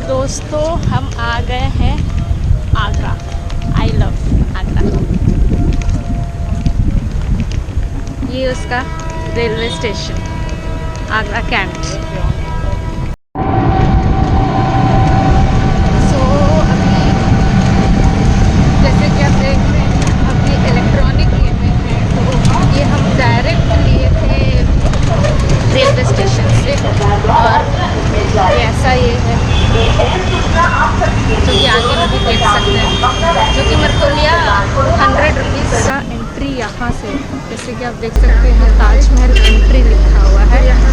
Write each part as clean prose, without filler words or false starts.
दोस्तों हम आ गए हैं आगरा। I love Agra. ये उसका रेलवे स्टेशन आगरा कैंट। सो अभी जैसे कि आप देख रहे हैं अभी इलेक्ट्रॉनिक ये में है, तो ये हम डायरेक्ट लिए थे रेलवे स्टेशन से और ऐसा ये है जो कि आगे में भी देख सकते हैं, जो कि मेरे को लिया 100 रुपीज़ का एंट्री यहाँ से। जैसे कि आप देख सकते हैं ताजमहल एंट्री लिखा हुआ है, यहाँ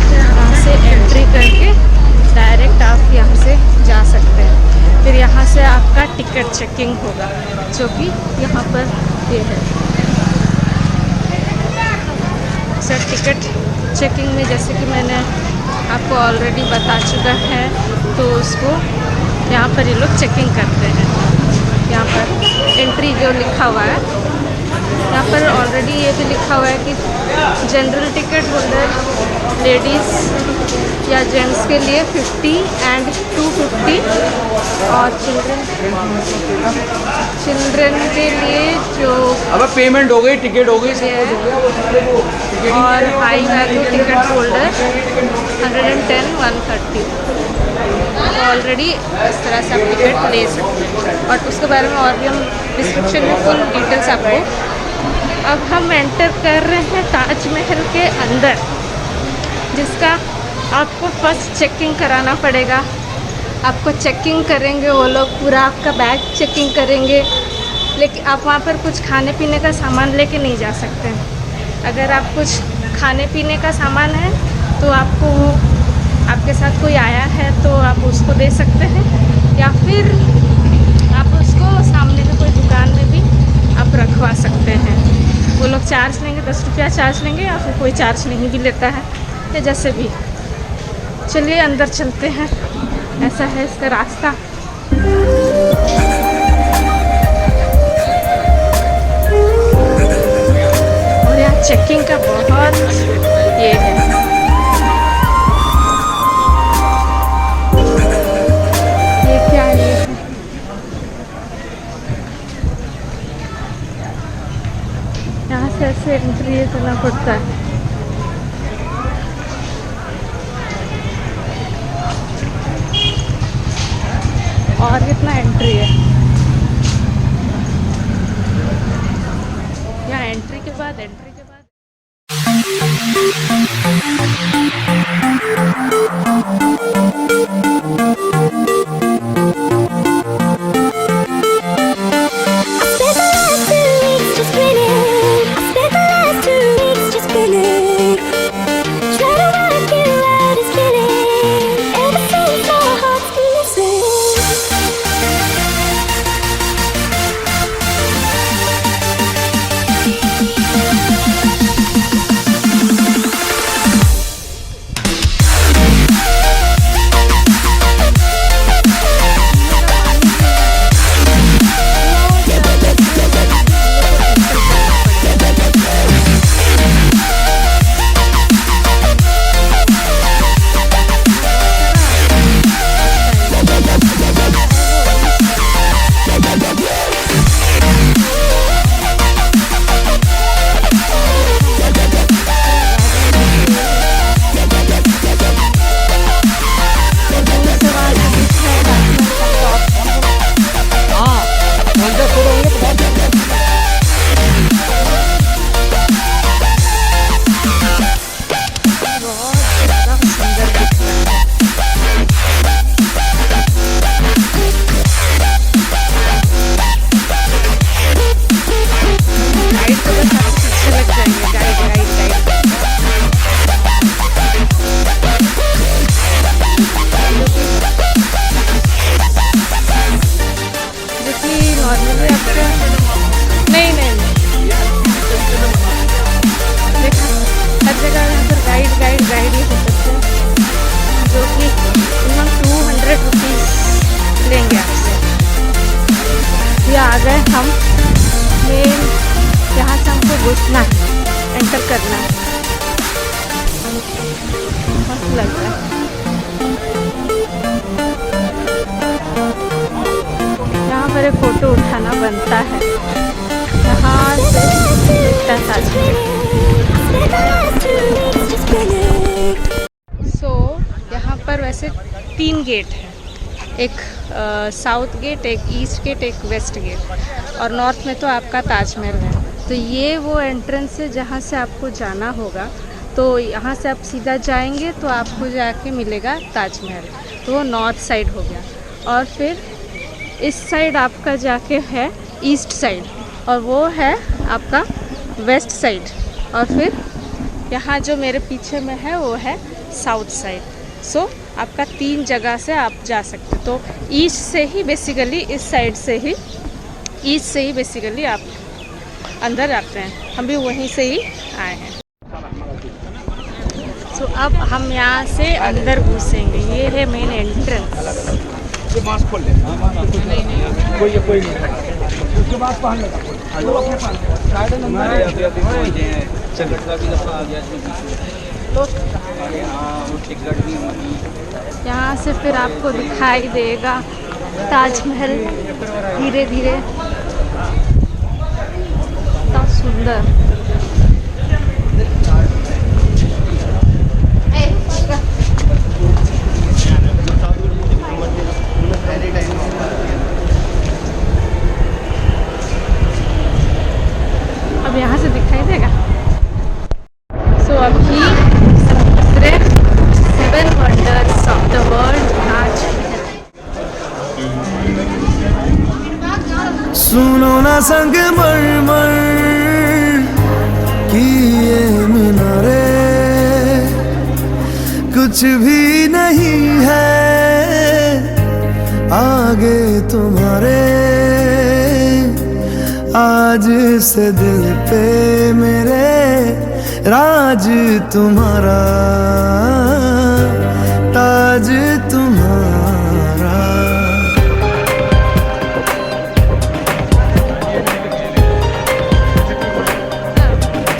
से एंट्री करके डायरेक्ट आप यहाँ से जा सकते हैं। फिर यहाँ से आपका टिकट चेकिंग होगा, जो कि यहाँ पर ये है। सर टिकट चेकिंग में जैसे कि मैंने आपको ऑलरेडी बता चुका है, तो उसको यहाँ पर ये लोग चेकिंग करते हैं। यहाँ पर एंट्री जो लिखा हुआ है, यहाँ पर ऑलरेडी ये भी लिखा हुआ है कि जनरल टिकट होल्डर लेडीज़ या जेंट्स के लिए 50 एंड 250 और चिल्ड्रन के लिए जो अब पेमेंट हो गई, टिकट हो गई, और हाई वैल्यू टिकट होल्डर 110 130। तो ऑलरेडी इस तरह से आप टिकट ले सकते हैं, और उसके बारे में और भी हम डिस्क्रिप्शन में फुल डिटेल्स आपको। अब हम एंटर कर रहे हैं ताजमहल के अंदर, जिसका आपको फर्स्ट चेकिंग कराना पड़ेगा। आपको चेकिंग करेंगे वो लोग, पूरा आपका बैग चेकिंग करेंगे, लेकिन आप वहाँ पर कुछ खाने पीने का सामान लेके नहीं जा सकते हैं। अगर आप कुछ खाने पीने का सामान है तो आपको वो आपके साथ कोई आया है तो आप उसको दे सकते हैं, या फिर आप उसको सामने में कोई दुकान में भी आप रखवा सकते हैं। वो लोग चार्ज लेंगे, 10 रुपया चार्ज लेंगे, या फिर कोई चार्ज नहीं भी लेता है, या जैसे भी। चलिए अंदर चलते हैं, ऐसा है इसका रास्ता। और यहाँ चेकिंग का बहुत ये है। ये क्या है? यहाँ से ऐसे एंट्री करना पड़ता है। और कितना एंट्री है यहाँ, एंट्री के बाद बनता है, यहाँ से दिखता है ताजमहल। यहाँ पर वैसे 3 गेट हैं, एक साउथ गेट, एक ईस्ट गेट, एक वेस्ट गेट, और नॉर्थ में तो आपका ताजमहल है। तो ये वो एंट्रेंस है जहाँ से आपको जाना होगा। तो यहाँ से आप सीधा जाएंगे तो आपको जाके मिलेगा ताजमहल, तो वो नॉर्थ साइड हो गया। और फिर इस साइड आपका जाके है ईस्ट साइड, और वो है आपका वेस्ट साइड। और फिर यहाँ जो मेरे पीछे में है वो है साउथ साइड। सो आपका 3 जगह से आप जा सकते। तो ईस्ट से ही बेसिकली, इस साइड से ही, ईस्ट से ही बेसिकली आप अंदर आते हैं। हम भी वहीं से ही आए हैं। सो अब हम यहाँ से अंदर घुसेंगे। ये है मेन एंट्रेंस। ये मास्क खोल ले। कोई नहीं उसके बाद पहन लेगा वो अपने पास साइड नंबर चल आ गया वो टिकट भी यहाँ से फिर आपको दिखाई देगा ताजमहल धीरे धीरे। कितना सुंदर। अब यहाँ से दिखाई देगा। सो अभी दूसरे 7 वंडर्स ऑफ द वर्ल्ड सुनो ना संगमरमर की ये मीनारे, कुछ भी नहीं है आगे तुम्हारे। आज से दिल पे मेरे राज तुम्हारा, ताज तुम्हारा।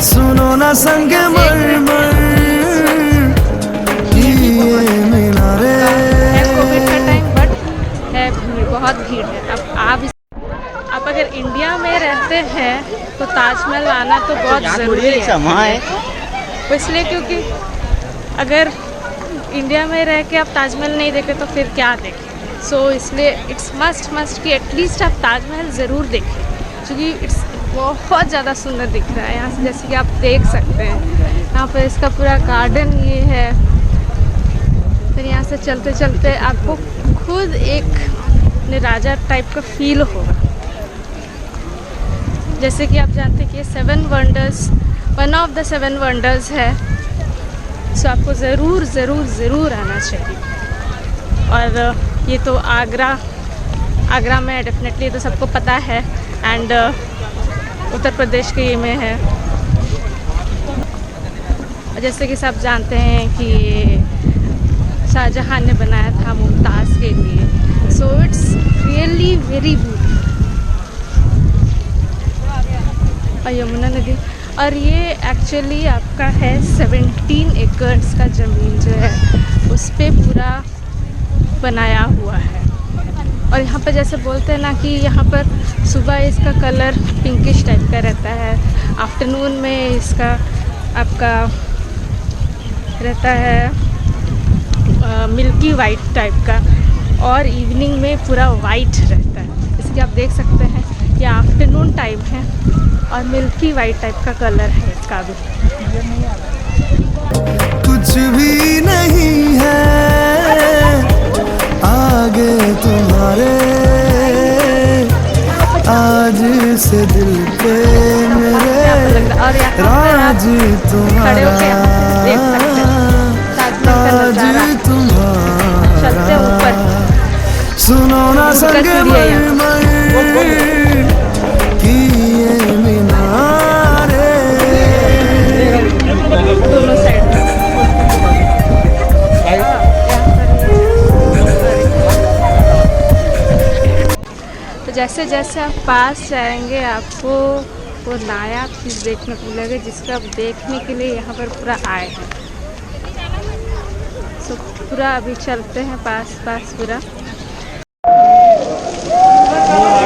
सुनो ना संगमरमर की ये मीनारे। है कोविड का टाइम, बट है भीड़, बहुत भीड़ है। अब आप अगर इंडिया में रहते हैं तो ताजमहल आना तो बहुत ज़रूरी है। इसलिए क्योंकि अगर इंडिया में रह के आप ताजमहल नहीं देखें तो फिर क्या देखें। सो इसलिए इट्स मस्ट कि एटलीस्ट आप ताजमहल ज़रूर देखें, क्योंकि इट्स बहुत ज़्यादा सुंदर दिख रहा है यहाँ से। जैसे कि आप देख सकते हैं यहाँ पर इसका पूरा गार्डन ये है। फिर यहाँ से चलते चलते आपको खुद एक राजा टाइप का फील होगा। जैसे कि आप जानते हैं कि ये 7 wonders, one of the 7 wonders है। सो आपको ज़रूर आना चाहिए। और ये तो आगरा में डेफिनेटली तो सबको पता है, एंड उत्तर प्रदेश के ये में है। जैसे कि सब जानते हैं कि ये शाहजहाँ ने बनाया था मुमताज़ के लिए। So it's really very beautiful. और यमुना नदी, और ये एक्चुअली आपका है 17 एकर्स का ज़मीन जो है उस पे पूरा बनाया हुआ है। और यहाँ पर जैसे बोलते हैं ना कि यहाँ पर सुबह इसका कलर पिंकिश टाइप का रहता है, आफ्टरनून में इसका आपका रहता है मिल्की वाइट टाइप का, और इवनिंग में पूरा वाइट रहता है। जैसे कि आप देख सकते हैं ये आफ्टरनून टाइम है और मिल्की वाइट टाइप का कलर है इसका भी। कुछ भी नहीं है आगे तुम्हारे, आज से दिल पे मेरे राज तुम्हारा, ताज तुम्हारा। सुनो ना संगमरमर की ये मीनारे। दोनों साइड तो जैसे जैसे आप पास जाएंगे आपको वो नया चीज़ देखने को मिलेगा जिसको आप देखने के लिए यहाँ पर पूरा आए हैं। सो पूरा अभी चलते हैं पास पूरा।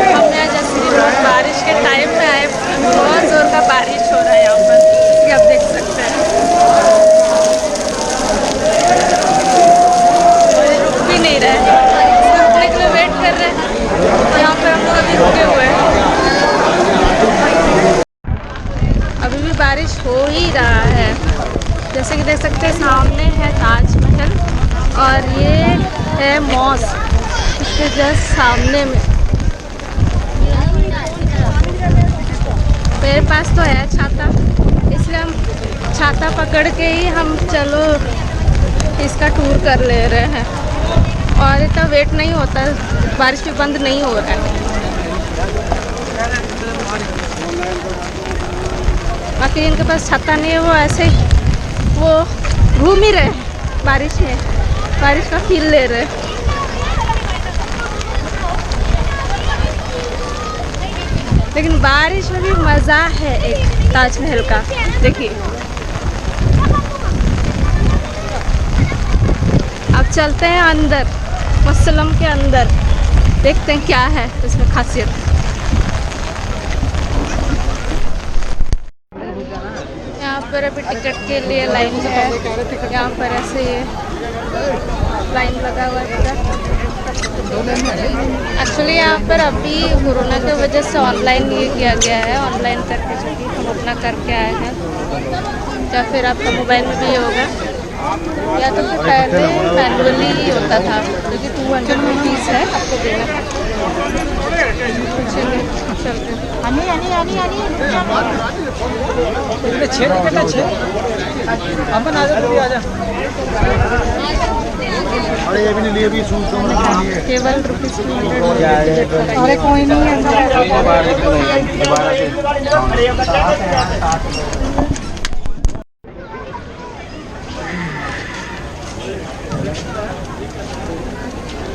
हमने आज बारिश हो ही रहा है। जैसे कि देख सकते हैं सामने है ताजमहल और ये है मॉस्क इसके जस्ट सामने में। मेरे पास तो है छाता, इसलिए हम छाता पकड़ के ही हम चलो इसका टूर कर ले रहे हैं। और इतना वेट नहीं होता, बारिश भी बंद नहीं हो रहा है। बाकी इनके पास छाता नहीं है, वो ऐसे वो घूम ही रहे बारिश में, बारिश का फील ले रहे। लेकिन बारिश में भी मज़ा है एक ताजमहल का। देखिए अब चलते हैं अंदर, मुसल्लम के अंदर, देखते हैं क्या है इसमें खासियत। यहाँ पर अभी टिकट के लिए लाइन है, यहाँ पर ऐसे ये लाइन लगा हुआ है। एक्चुअली यहाँ पर अभी कोरोना की वजह से ऑनलाइन ये किया गया है, ऑनलाइन करके जो कि हम अपना करके आए हैं, या फिर आपका मोबाइल में भी होगा, या तो फिर पहले मैनुअली ही होता था, जो कि 200 रुपीज़ है आपको देना। चलिए चलते हैं। केवल ₹200 अरे कोई नहीं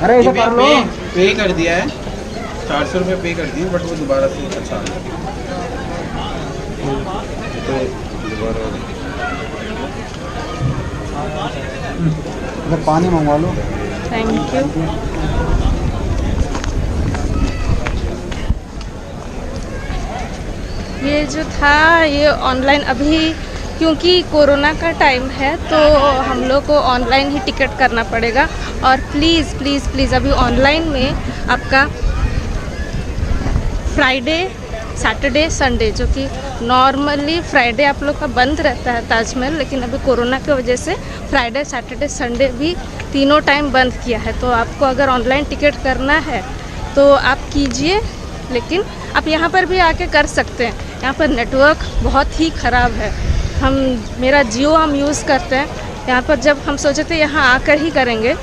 अरे ऐसा कर लो, पे कर दिया है 400 रुपये पे कर दिए, बट वो दोबारा से अच्छा तो दोबारा पानी मंगवा लो। Thank you. ये जो था ये ऑनलाइन, अभी क्योंकि कोरोना का टाइम है तो हम लोग को ऑनलाइन ही टिकट करना पड़ेगा। और प्लीज़ प्लीज़ प्लीज़ अभी ऑनलाइन में आपका फ्राइडे, सैटरडे, संडे, जो कि नॉर्मली फ्राइडे आप लोग का बंद रहता है ताजमहल, लेकिन अभी कोरोना की वजह से फ्राइडे, सैटरडे, संडे भी तीनों टाइम बंद किया है। तो आपको अगर ऑनलाइन टिकट करना है तो आप कीजिए, लेकिन आप यहाँ पर भी आके कर सकते हैं। यहाँ पर नेटवर्क बहुत ही ख़राब है। मेरा जियो हम यूज़ करते हैं, यहाँ पर जब हम सोचे थे यहाँ आकर ही करेंगे,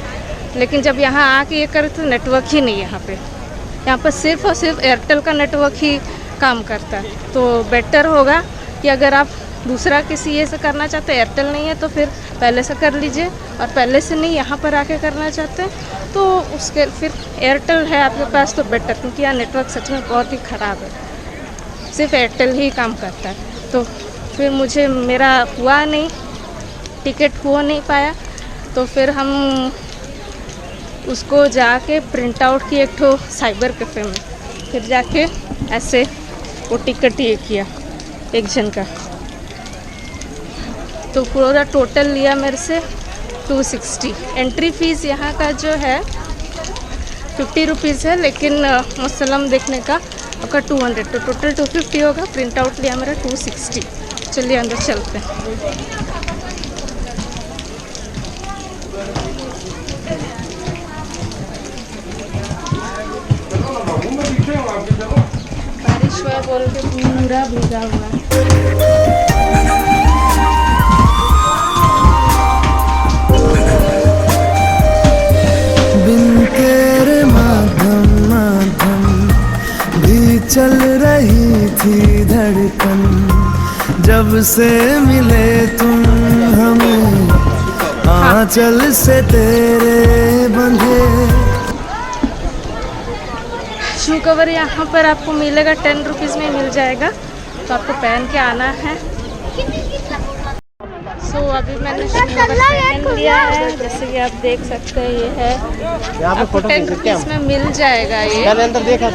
लेकिन जब यहाँ आके ये करे तो नेटवर्क ही नहीं है यहाँ पे। यहाँ पर सिर्फ और सिर्फ एयरटेल का नेटवर्क ही काम करता है। तो बेटर होगा कि अगर आप दूसरा किसी ये से करना चाहते हैं, एयरटेल नहीं है तो फिर पहले से कर लीजिए, और पहले से नहीं यहाँ पर आके करना चाहते हैं तो उसके फिर एयरटेल है आपके पास तो बेटर, क्योंकि यहाँ नेटवर्क सच में बहुत ही ख़राब है, सिर्फ एयरटेल ही काम करता है। तो फिर मुझे मेरा हुआ नहीं, टिकट हो नहीं पाया, तो फिर हम उसको जाके प्रिंट आउट किए एक ठो साइबर कैफ़े में, फिर जाके ऐसे वो टिकट ये किया एक जन का। तो पूरा टोटल लिया मेरे से 260। एंट्री फ़ीस यहाँ का जो है 50 रुपीज़ है, लेकिन मुसल्लम देखने का आपका 200, तो टोटल 250 होगा। प्रिंट आउट लिया मेरा 260। चलिए अंदर चलते हैं। बारिश हुआ बोल के पूरा भीगा हुआ है। बिन तेरे माध्यम माध्यम भी चल रही थी धड़कन, जब से मिले तुम हमें आंचल से तेरे बंधे। शू कवर यहाँ पर आपको मिलेगा 10 रुपीज़ में मिल जाएगा, तो आपको पहन के आना है। सो अभी मैंने शू कवर पहन लिया है, जैसे कि आप देख सकते हैं ये है, आपको 10 रुपीज़ में मिल जाएगा। ये अंदर देखा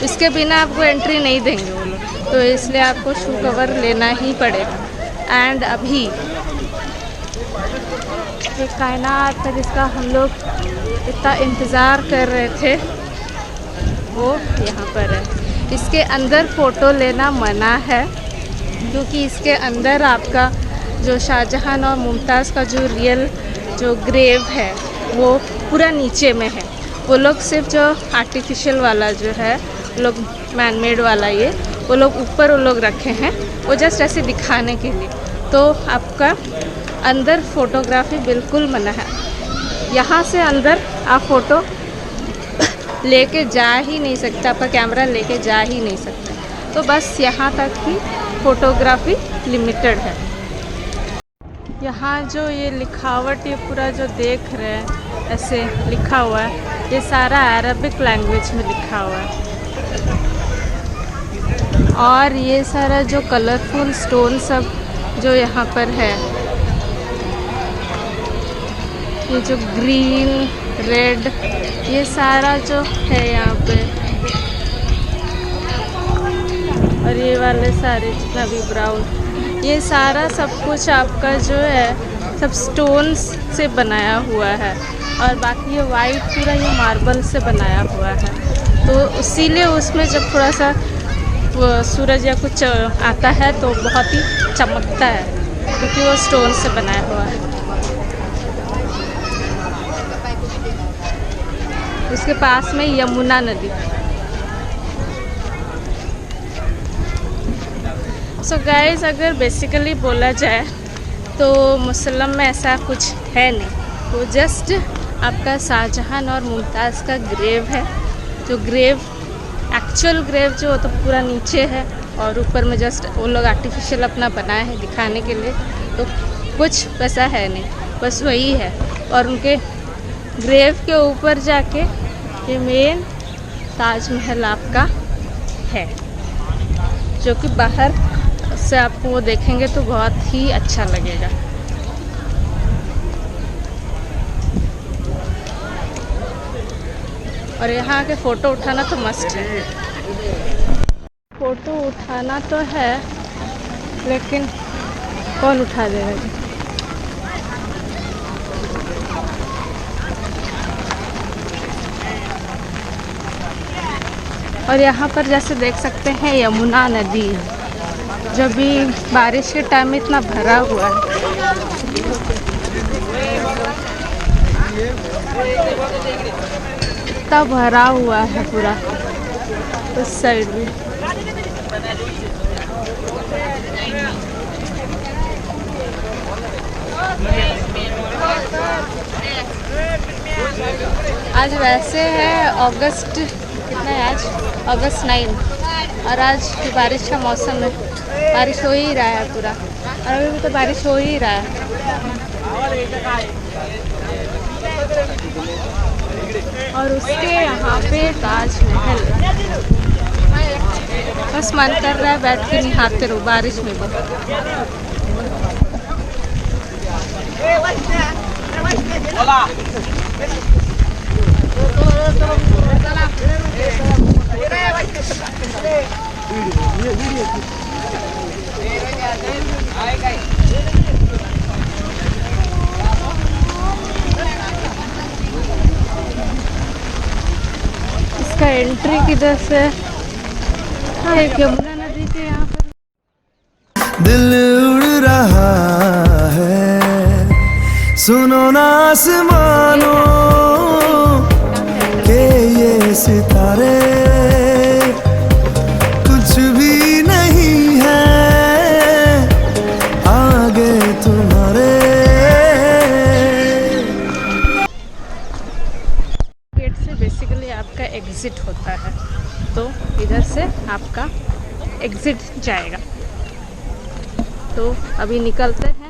इसके बिना आपको एंट्री नहीं देंगे वो लोग, तो इसलिए आपको शू कवर लेना ही पड़ेगा। एंड अभी ये कायनात है जिसका हम लोग इतना इंतज़ार कर रहे थे, वो यहाँ पर है। इसके अंदर फ़ोटो लेना मना है, क्योंकि इसके अंदर आपका जो शाहजहां और मुमताज़ का जो रियल जो ग्रेव है वो पूरा नीचे में है। वो लोग सिर्फ जो आर्टिफिशियल वाला जो है लोग मैनमेड वाला ये वो लोग ऊपर वो लोग रखे हैं वो जस्ट ऐसे दिखाने के लिए। तो आपका अंदर फ़ोटोग्राफी बिल्कुल मना है। यहाँ से अंदर आप फ़ोटो लेके जा ही नहीं सकते, आपका कैमरा लेके जा ही नहीं सकते। तो बस यहाँ तक ही फ़ोटोग्राफी लिमिटेड है। यहाँ जो ये लिखावट ये पूरा जो देख रहे हैं ऐसे लिखा हुआ है, ये सारा अरबिक लैंग्वेज में लिखा हुआ है। और ये सारा जो कलरफुल स्टोन सब जो यहाँ पर है, ये जो ग्रीन रेड ये सारा जो है यहाँ पे, और ये वाले सारे जितना भी ब्राउन, ये सारा सब कुछ आपका जो है सब स्टोन्स से बनाया हुआ है। और बाकी ये वाइट पूरा ये मार्बल से बनाया हुआ है। तो इसीलिए उसमें जब थोड़ा सा सूरज या कुछ आता है तो बहुत ही चमकता है, क्योंकि वो स्टोन से बनाया हुआ है। उसके पास में यमुना नदी। सो गाइस, अगर बेसिकली बोला जाए तो मुसल्लम में ऐसा कुछ है नहीं। वो जस्ट आपका शाहजहां और मुमताज़ का ग्रेव है। जो ग्रेव एक्चुअल ग्रेव जो तो पूरा नीचे है, और ऊपर में जस्ट वो लोग आर्टिफिशियल अपना बनाए हैं दिखाने के लिए। तो कुछ वैसा है नहीं, बस वही है। और उनके ग्रेव के ऊपर जाके ये मेन ताजमहल आपका है, जो कि बाहर से आपको वो देखेंगे तो बहुत ही अच्छा लगेगा। और यहाँ के फ़ोटो उठाना तो मस्ट है। फ़ोटो उठाना तो है, लेकिन कौन उठा देगा जी? और यहाँ पर जैसे देख सकते हैं यमुना नदी, जब भी बारिश के टाइम में इतना भरा हुआ है। इतना भरा हुआ है पूरा उस साइड भी। आज वैसे है अगस्त, कितना है आज? अगस्त 9। और आज बारिश का मौसम है, बारिश हो ही रहा है पूरा। और अभी भी तो बारिश हो ही रहा है। और उसके यहाँ पे ताजमहल, बस मन कर रहा है बैठ के नहाते रहो बारिश में भी। इसका एंट्री किधर से? हाँ, एक यमुना नदी के यहाँ पर। दिल उड़ रहा है, सुनो ना आसमानो के ये सितारे कुछ भी नहीं है आगे तुम्हारे। गेट से बेसिकली आपका एग्जिट होता है, तो इधर से आपका एग्जिट जाएगा। तो अभी निकलते हैं।